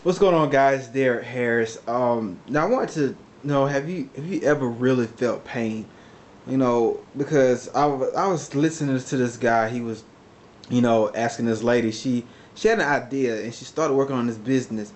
What's going on, guys? Derek Harris. Now I want to know, have you ever really felt pain? Because I was listening to this guy. He was, asking this lady. She had an idea and she started working on this business,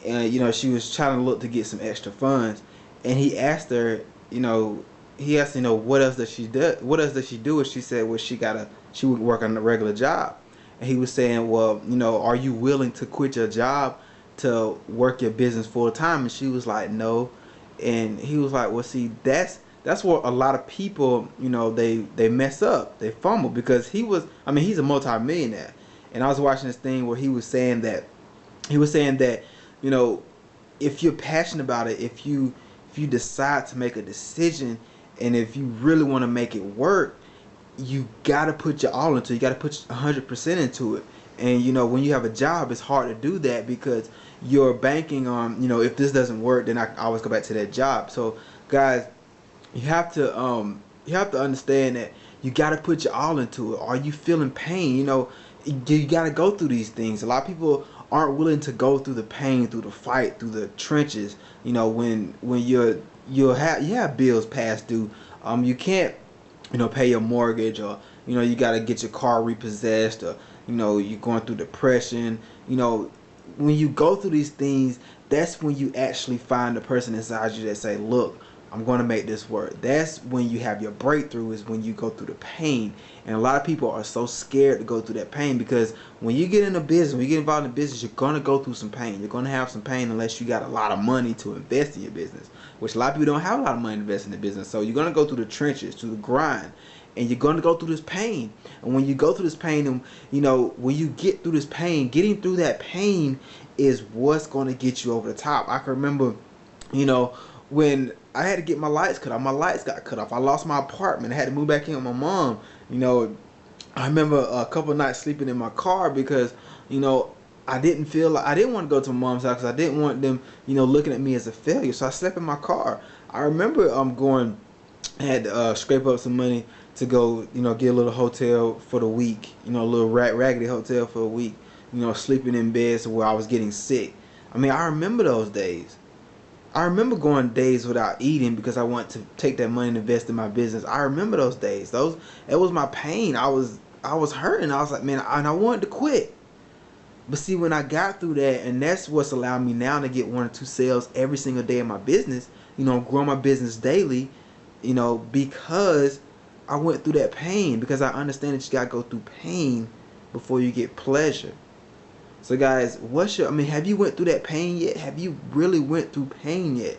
and she was trying to look to get some extra funds, and he asked her, what else does she do? What else does she do? And she said, well, she would work on a regular job, and he was saying, well, are you willing to quit your job to work your business full time? And she was like, no. And he was like, well, see, that's where a lot of people, they mess up, they fumble, because he's a multimillionaire. And I was watching this thing where he was saying that, you know, if you're passionate about it, if you decide to make a decision, and if you really want to make it work, you gotta put your all into it. You gotta put 100% into it. And when you have a job, it's hard to do that because you're banking on, if this doesn't work, then I always go back to that job. So, guys, you have to understand that you got to put your all into it. Are you feeling pain? You got to go through these things. A lot of people aren't willing to go through the pain, through the fight, through the trenches. When you have bills past due. You can't pay your mortgage, or you got to get your car repossessed, or you're going through depression. When you go through these things, that's when you actually find the person inside you that say, look, I'm going to make this work. That's when you have your breakthrough, is when you go through the pain. And a lot of people are so scared to go through that pain, because when you get in a business, when you get involved in business, you're going to go through some pain. You're going to have some pain unless you got a lot of money to invest in your business, which a lot of people don't have a lot of money to invest in the business. So you're going to go through the trenches, through the grind, and you're going to go through this pain. And when you go through this pain, and when you get through this pain, getting through that pain is what's going to get you over the top. I can remember, when I had to get my lights cut off. My lights got cut off. I lost my apartment. I had to move back in with my mom. I remember a couple of nights sleeping in my car because, I didn't want to go to my mom's house because I didn't want them, looking at me as a failure. So I slept in my car. I remember I had to scrape up some money to go, get a little hotel for the week, a little raggedy hotel for a week, sleeping in beds where I was getting sick. I remember those days. I remember going days without eating because I want to take that money and invest in my business. I remember those days. It was my pain. I was hurting. I was like, man, and I wanted to quit. But see, when I got through that, and that's what's allowed me now to get 1 or 2 sales every single day in my business, grow my business daily, because I went through that pain, because I understand that you gotta go through pain before you get pleasure. So guys, have you went through that pain yet? Have you really went through pain yet?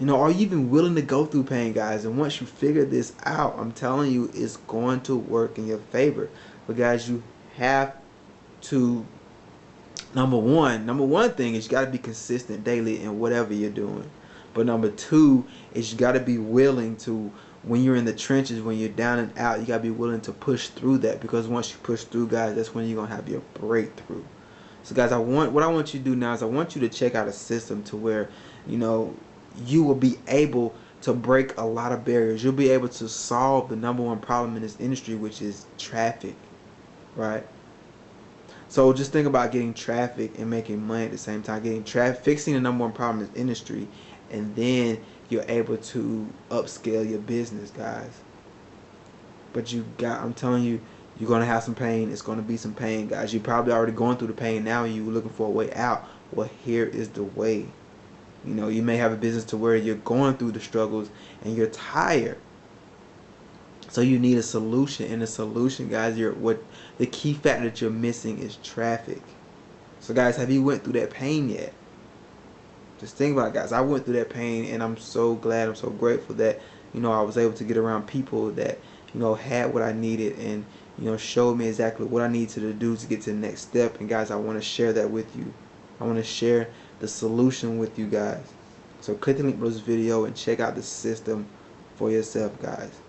Are you even willing to go through pain, guys? And once you figure this out, I'm telling you, it's going to work in your favor. But guys, you have to, number one thing is you got to be consistent daily in whatever you're doing. But number two is you got to be willing to, when you're in the trenches, when you're down and out, you got to be willing to push through that, because once you push through, guys, that's when you're going to have your breakthrough. So guys, what I want you to do now is I want you to check out a system to where, you will be able to break a lot of barriers. You'll be able to solve the number one problem in this industry, which is traffic, right? So just think about getting traffic and making money at the same time. Getting traffic, fixing the number one problem in this industry, and then you're able to upscale your business, guys. But I'm telling you, you're going to have some pain. It's going to be some pain, guys. You're probably already going through the pain now, and you're looking for a way out. Well, here is the way. You may have a business to where you're going through the struggles and you're tired. So you need a solution. And the solution, guys, the key factor that you're missing is traffic. So guys, have you went through that pain yet? Just think about it, guys. I went through that pain, and I'm so glad, I'm so grateful that, I was able to get around people that, had what I needed, and, showed me exactly what I needed to do to get to the next step. And guys, I want to share that with you. I want to share the solution with you guys. So click the link below this video and check out the system for yourself, guys.